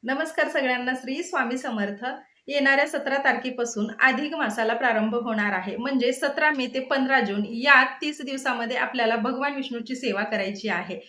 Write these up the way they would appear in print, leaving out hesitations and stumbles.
नमस्कार सगळ्यांना. श्री स्वामी समर्थ. येणाऱ्या 17 तारखेपासून अधिक मासाला प्रारंभ होणार आहे. म्हणजे 17 मे ते 15 जून या 30 दिवसामध्ये आपल्याला भगवान विष्णूची सेवा करायची आहे.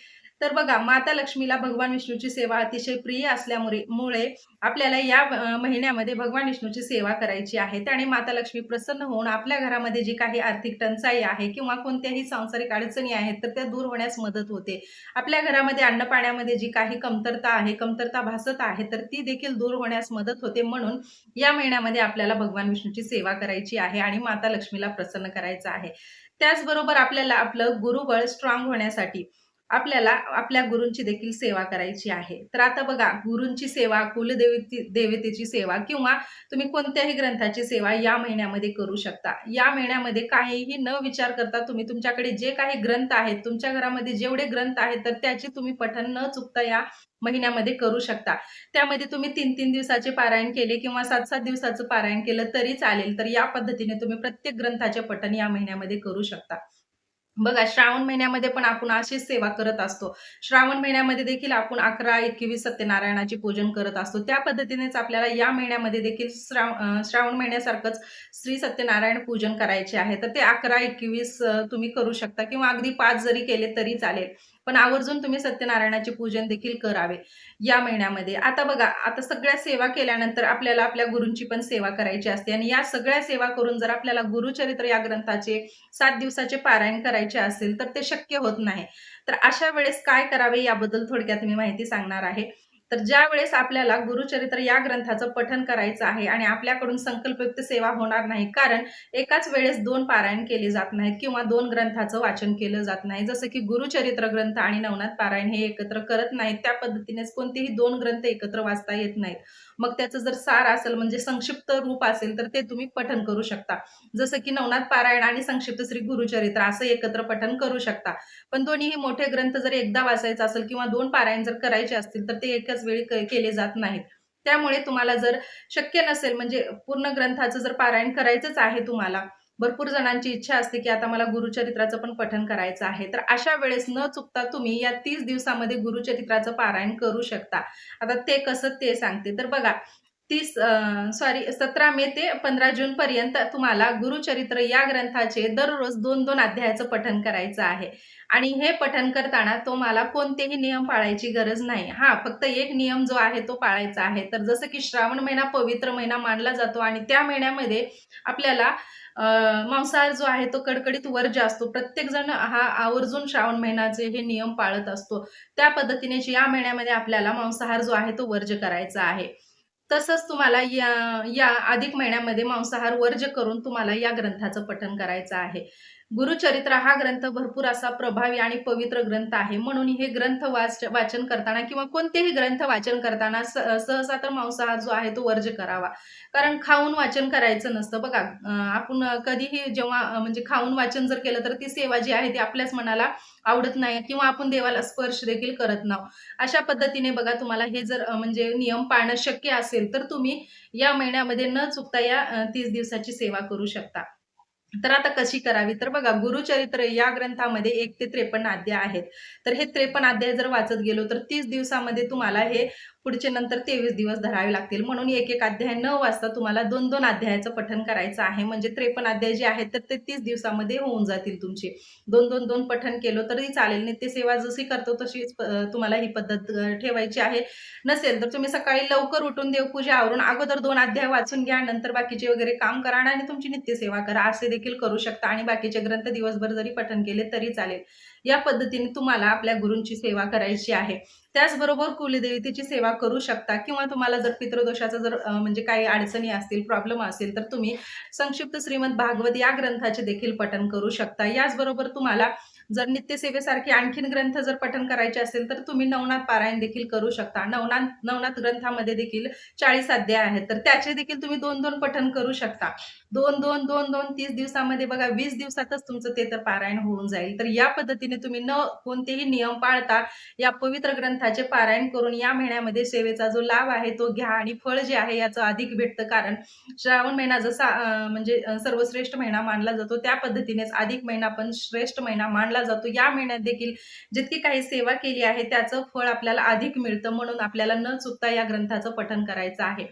तर बघा, माता लक्ष्मीला भगवान विष्णूची सेवा अतिशय प्रिय असल्यामुळे आपल्याला या महिन्यामध्ये भगवान विष्णूची सेवा करायची आहे. त्याने माता लक्ष्मी प्रसन्न होऊन आपल्या घरामध्ये जी काही आर्थिक टंचाई आहे किंवा कोणत्याही सांसारिक अडचणी आहेत, तर त्या दूर होण्यास मदत होते. आपल्या घरामध्ये अन्न-पाण्यामध्ये जी काही कमतरता आहे, कमतरता भासत आहे, तर ती देखील दूर होण्यास मदत होते. म्हणून या महिन्यामध्ये आपल्याला भगवान विष्णूची सेवा करायची आहे आणि माता लक्ष्मीला प्रसन्न करायचं आहे. त्याचबरोबर आपल्याला आपलं गुरुबळ स्ट्राँग होण्यासाठी आपल्याला आपल्या गुरूंची देखील सेवा करायची आहे. तर आता बघा, गुरूंची सेवा, देवतेची सेवा किंवा तुम्ही कोणत्याही ग्रंथाची सेवा या महिन्यामध्ये करू शकता. या महिन्यामध्ये काहीही न विचार करता तुम्ही तुमच्याकडे जे काही ग्रंथ आहेत, तुमच्या घरामध्ये जेवढे ग्रंथ आहेत, तर त्याचे तुम्ही पठण न चुकता या महिन्यामध्ये करू शकता. त्यामध्ये तुम्ही 3-3 दिवसाचे पारायण केले किंवा 7-7 दिवसाचं पारायण केलं तरी चालेल. तर या पद्धतीने तुम्ही प्रत्येक ग्रंथाचे पठण या महिन्यामध्ये करू शकता. बघा, श्रावण महिन्यामध्ये पण आपण अशीच सेवा करत असतो. श्रावण महिन्यामध्ये देखील आपण 11, 21 सत्यनारायणाचे पूजन करत असतो. त्या पद्धतीनेच आपल्याला या महिन्यामध्ये देखील श्रावण महिन्यासारखंच श्री सत्यनारायण पूजन करायचे आहे. तर ते 11, 21 तुम्ही करू शकता किंवा अगदी 5 जरी केले तरी चालेल. पण आवर्जून तुम्ही सत्यनारायणाचे पूजन देखील करावे या महिन्यामध्ये. आता बघा, आता सगळ्या सेवा केल्यानंतर आपल्याला आपल्या गुरूंची पण सेवा करायची असते आणि या सगळ्या सेवा करून जर आपल्याला गुरुचरित्र या ग्रंथाचे 7 दिवसाचे पारायण करायचे असेल, तर ते शक्य होत नाही. तर अशा वेळेस काय करावे याबद्दल थोडक्यात मी माहिती सांगणार आहे. तर ज्यावेळेस आपल्याला गुरुचरित्र या ग्रंथाचं पठण करायचं आहे आणि आपल्याकडून संकल्पयुक्त सेवा होणार नाही, कारण एकाच वेळेस 2 पारायण केले जात नाहीत किंवा 2 ग्रंथाचं वाचन केलं जात नाही. जसं की गुरुचरित्र ग्रंथ आणि नवनाथ पारायण हे एकत्र करत नाहीत. त्या पद्धतीनेच कोणतेही 2 ग्रंथ एकत्र वाचता येत नाहीत. मग त्याचं जर सार असेल म्हणजे संक्षिप्त रूप असेल, तर ते तुम्ही पठण करू शकता. जसं की नवनाथ पारायण आणि संक्षिप्त श्री गुरुचरित्र असं एकत्र पठण करू शकता. पण दोन्हीही मोठे ग्रंथ जर एकदा वाचायचा असेल किंवा 2 पारायण जर करायचे असतील, तर ते एकाच वेळी केले जात नाहीत. त्यामुळे तुम्हाला जर शक्य नसेल म्हणजे पूर्ण ग्रंथाचं जर पारायण करायचंच आहे तुम्हाला, भरपूर जणांची इच्छा असते, की आता मला गुरुचरित्राचं पण पठण करायचं आहे. तर अशा वेळेस न चुकता तुम्ही या 30 दिवसामध्ये गुरुचरित्राचं पारायण करू शकता. आता ते कसं ते सांगते. तर बघा, 17 मे ते 15 जून पर्यंत तुम्हाला गुरुचरित्र या ग्रंथाचे दररोज 2-2 अध्यायाचं पठण करायचं आहे. आणि हे पठण करताना तुम्हाला कोणतेही नियम पाळायची गरज नाही. हां, फक्त एक नियम जो आहे तो पाळायचा आहे. तर जसं की श्रावण महिना पवित्र महिना मानला जातो आणि त्या महिन्यामध्ये आपल्याला मांसाहार जो आहे तो कडकडीत वर्ज्य असतो. प्रत्येकजण हा आवर्जून श्रावण महिन्याचे हे नियम पाळत असतो. त्या पद्धतीनेच या महिन्यामध्ये आपल्याला मांसाहार जो आहे तो वर्ज्य करायचा आहे. तसंच तुम्हाला या या अधिक महिन्यामध्ये मांसाहार वर्ज्य करून तुम्हाला या ग्रंथाचं पठण करायचं आहे. गुरुचरित्र हा ग्रंथ भरपूर असा प्रभावी आणि पवित्र ग्रंथ आहे. म्हणून हे ग्रंथ वाचन करताना किंवा कोणतेही ग्रंथ वाचन करताना सहसा तर मांसाहार जो आहे तो वर्ज्य करावा. कारण खाऊन वाचन करायचं नसतं. बघा, आपण कधीही जेव्हा म्हणजे खाऊन वाचन जर केलं तर ती सेवा जी आहे ती आपल्याच मनाला आवडत नाही किंवा आपण देवाला स्पर्श देखील करत नाही. अशा पद्धतीने बघा, तुम्हाला हे जर म्हणजे नियम पाळणं शक्य असेल, तर तुम्ही या महिन्यामध्ये न चुकता या 30 दिवसाची सेवा करू शकता. तर आता कशी करावी? तर बघा, गुरुचरित्र या ग्रंथामध्ये 1 ते 53 अध्याय आहेत. तर हे 53 अध्याय जर वाचत गेलो, तर 30 दिवसामध्ये तुम्हाला हे पुढचे नंतर 23 दिवस धरावे लागतील. म्हणून 1-1 अध्याय न वाचता तुम्हाला 2-2 अध्यायाचं पठण करायचं आहे. म्हणजे 53 अध्याय जे आहेत, तर ते 30 दिवसामध्ये होऊन जातील तुमचे. 2-2-2 पठण केलं तरी चालेल. नित्यसेवा जशी करतो तशीच तुम्हाला ही पद्धत ठेवायची आहे. नसेल तर तुम्ही सकाळी लवकर उठून देवपूजा आवरून अगोदर 2 अध्याय वाचून घ्या, नंतर बाकीचे वगैरे काम करा आणि तुमची नित्यसेवा करा. असे देखील करू शकता आणि बाकीचे ग्रंथ दिवसभर जरी पठण केले तरी चालेल. या पद्धतीने तुम्हाला आपल्या गुरूंची सेवा करायची आहे. त्याचबरोबर कुलदेवतेची सेवा करू शकता किंवा तुम्हाला जर पितृदोषाचा जर म्हणजे काही अडचणी असतील, प्रॉब्लेम असेल, तर तुम्ही संक्षिप्त श्रीमद भागवत या ग्रंथाचे देखील पठण करू शकता. याचबरोबर तुम्हाला जर नित्यसेवेसारखे आणखीन ग्रंथ जर पठण करायचे असेल, तर तुम्ही नवनाथ पारायण देखील करू शकता. नवनाथ नवनाथ ग्रंथामध्ये देखील 40 अध्याय आहेत. तर त्याचे देखील तुम्ही 2-2 पठण करू शकता. 2-2, 2-2, 30 दिवसामध्ये बघा, 20 दिवसातच तुमचं ते तर पारायण होऊन जाईल. तर या पद्धतीने तुम्ही न कोणतेही नियम पाळता या पवित्र ग्रंथाचे पारायण करून या महिन्यामध्ये सेवेचा जो लाभ आहे तो घ्या आणि फळ जे आहे याचं अधिक भेटतं. कारण श्रावण महिना जसा म्हणजे सर्वश्रेष्ठ महिना मानला जातो, त्या पद्धतीनेच अधिक महिना पण श्रेष्ठ महिना मानला केला जातो, या महिन्यात देखील जितकी काही सेवा केली आहे त्याचं फळ आपल्याला अधिक मिळतं. म्हणून आपल्याला न चुकता या ग्रंथाचं पठण करायचं आहे.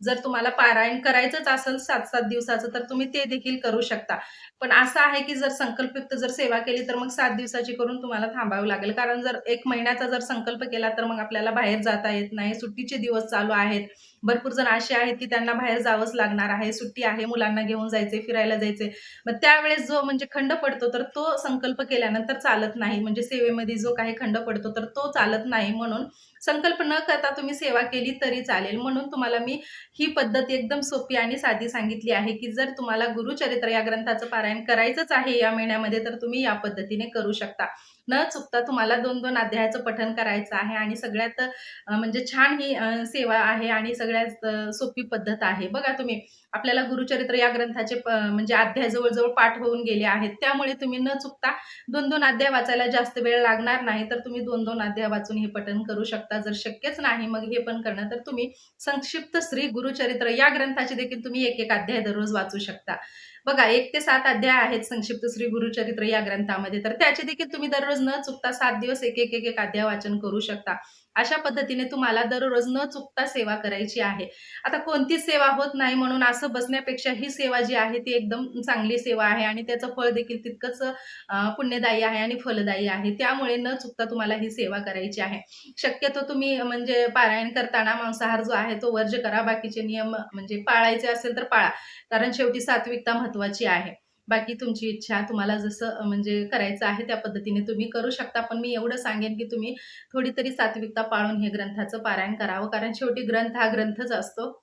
जर तुम्हाला पारायण करायचंच असेल 7-7 दिवसाचं तर तुम्ही ते देखील करू शकता. पण असं आहे की जर संकल्पयुक्त जर सेवा केली तर मग 7 दिवसाची करून तुम्हाला थांबावं लागेल. कारण जर 1 महिन्याचा जर संकल्प केला तर मग आपल्याला बाहेर जाता येत नाही. सुट्टीचे दिवस चालू आहेत. भरपूर जण असे आहेत की त्यांना बाहेर जावंच लागणार आहे. सुट्टी आहे, मुलांना घेऊन जायचंय, फिरायला जायचंय. मग त्यावेळेस जो म्हणजे खंड पडतो तर तो संकल्प केल्यानंतर चालत नाही. म्हणजे सेवेमध्ये जो काही खंड पडतो तर तो चालत नाही. म्हणून संकल्प न करता तुम्ही सेवा केली तरी चालेल. म्हणून तुम्हाला मी ही पद्धत एकदम सोपी आणि साधी सांगितली आहे, की जर तुम्हाला गुरुचरित्र या ग्रंथाचं पारायण करायचंच आहे या महिन्यामध्ये, तर तुम्ही या पद्धतीने करू शकता. न चुकता तुम्हाला 2-2 अध्यायाचं पठण करायचं आहे आणि सगळ्यात म्हणजे छान ही सेवा आहे आणि सगळ्यात सोपी पद्धत आहे. बघा तुम्ही, आपल्याला गुरुचरित्र या ग्रंथाचे म्हणजे अध्याय जवळ-जवळ पाठ होऊन गेले आहेत. त्यामुळे तुम्ही न चुकता 2-2 अध्याय वाचायला जास्त वेळ लागणार नाही, तर तुम्ही 2-2 अध्याय वाचून हे पठण करू शकता. जर शक्यच नाही मग हे पण करणं, तर तुम्ही संक्षिप्त श्री गुरुचरित्र या ग्रंथाचे देखील तुम्ही एक-एक अध्याय दररोज वाचू शकता. बघा 1 ते 7 अध्याय आहेत संक्षिप्त श्री गुरुचरित्र या ग्रंथामध्ये, तर त्याचे देखील तुम्ही दररोज न चुकता 7 दिवस एक-एक अध्याय वाचन करू शकता. अशा पद्धतीने तुम्हाला दररोज न चुकता सेवा करायची आहे. आता कोणतीच सेवा होत नाही म्हणून असं बसण्यापेक्षा ही सेवा जी आहे ती एकदम चांगली सेवा आहे आणि त्याचं फळ देखील तितकंच पुण्यदायी आहे आणि फलदायी आहे. त्यामुळे न चुकता तुम्हाला ही सेवा करायची आहे. शक्यतो तुम्ही म्हणजे पारायण करताना मांसाहार जो आहे तो वर्ज्य करा. बाकीचे नियम म्हणजे पाळायचे असेल तर पाळा. कारण शेवटी सात्विकता महत्त्वाची आहे. बाकी तुमची इच्छा, तुम्हाला जसं म्हणजे करायचं आहे त्या पद्धतीने तुम्ही करू शकता. पण मी एवढं सांगेन की तुम्ही थोडी तरी सात्विकता पाळून हे ग्रंथाचं पारायण करावं. कारण शेवटी ग्रंथ हा ग्रंथच असतो.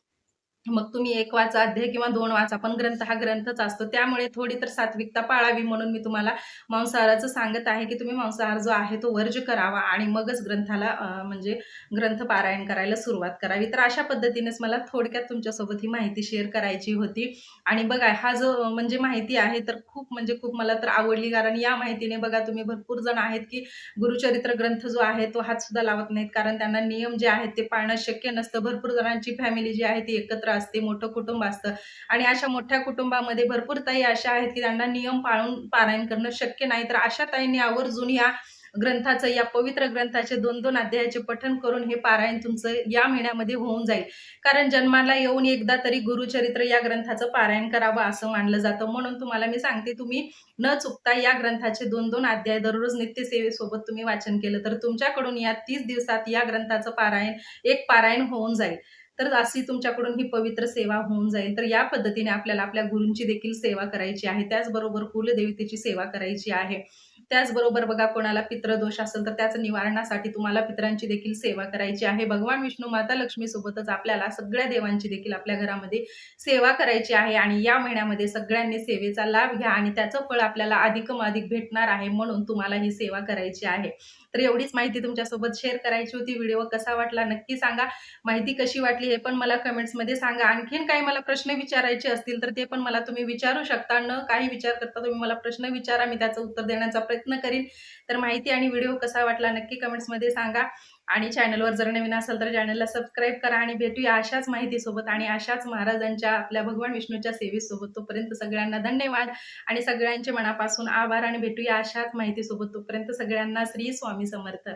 मग तुम्ही 1 वाचा अध्याय किंवा 2 वाचा, पण ग्रंथ हा ग्रंथच असतो. त्यामुळे थोडी तर सात्विकता पाळावी म्हणून मी तुम्हाला मांसाहाराचं सांगत आहे, की तुम्ही मांसाहार जो आहे तो वर्ज्य करावा आणि मगच ग्रंथाला म्हणजे ग्रंथ पारायण करायला सुरुवात करावी. तर अशा पद्धतीनेच मला थोडक्यात तुमच्यासोबत ही माहिती शेअर करायची होती. आणि बघा हा जो म्हणजे माहिती आहे तर खूप म्हणजे खूप मला तर आवडली. कारण या माहितीने बघा तुम्ही भरपूर जण आहेत, की गुरुचरित्र ग्रंथ जो आहे तो हात सुद्धा लावत नाहीत. कारण त्यांना नियम जे आहेत ते पाळणं शक्य नसतं. भरपूर जणांची फॅमिली जी आहे ती एकत्र असते, मोठं कुटुंब असतं आणि अशा मोठ्या कुटुंबामध्ये भरपूर ताई अशा आहेत, की त्यांना नियम पाळून पारायण करणं शक्य नाही. तर अशा ताईंनी आवर्जून या ग्रंथाचं, या पवित्र ग्रंथाचे 2-2 अध्यायाचे पठण करून हे पारायण तुमचं या महिन्यामध्ये होऊन जाईल. कारण जन्माला येऊन एकदा तरी गुरुचरित्र या ग्रंथाचं पारायण करावं असं मानलं जातं. म्हणून तुम्हाला मी सांगते, तुम्ही न चुकता या ग्रंथाचे 2-2 अध्याय दररोज नित्यसेवेसोबत तुम्ही वाचन केलं, तर तुमच्याकडून या 30 दिवसात या ग्रंथाचं पारायण, एक पारायण होऊन जाईल. तर अशी तुमच्याकडून ही पवित्र सेवा होऊन जाईल. तर या पद्धतीने आपल्याला आपल्या गुरूंची देखील सेवा करायची आहे. त्याचबरोबर कुलदेवतेची सेवा करायची आहे. त्याचबरोबर बघा कोणाला पितृदोष असेल तर त्याचं निवारणासाठी तुम्हाला पितरांची देखील सेवा करायची आहे. भगवान विष्णू, माता लक्ष्मी सोबतच आपल्याला सगळ्या देवांची देखील आपल्या घरामध्ये सेवा करायची आहे आणि या महिन्यामध्ये सगळ्यांनी सेवेचा लाभ घ्या आणि त्याचं फळ आपल्याला अधिक भेटणार आहे. म्हणून तुम्हाला ही सेवा करायची आहे. तर एवढीच माहिती तुमच्यासोबत शेअर करायची होती. व्हिडिओ कसा वाटला नक्की सांगा. माहिती कशी वाटली हे पण मला कमेंट्समध्ये सांगा. आणखीन काही मला प्रश्न विचारायचे असतील तर ते पण मला तुम्ही विचारू शकता. न काही विचार करता तुम्ही मला प्रश्न विचारा, मी त्याचं उत्तर देण्याचा प्रयत्न करीन. तर माहिती आणि व्हिडिओ कसा वाटला नक्की कमेंट्समध्ये सांगा आणि चॅनलवर जर नवीन असाल तर चॅनलला सबस्क्राईब करा आणि भेटूया अशाच माहितीसोबत आणि अशाच महाराजांच्या, आपल्या भगवान विष्णूच्या सेवेसोबत. तोपर्यंत सगळ्यांना धन्यवाद आणि सगळ्यांचे मनापासून आभार आणि भेटूया अशाच माहितीसोबत. तोपर्यंत सगळ्यांना श्री स्वामी समर्थ.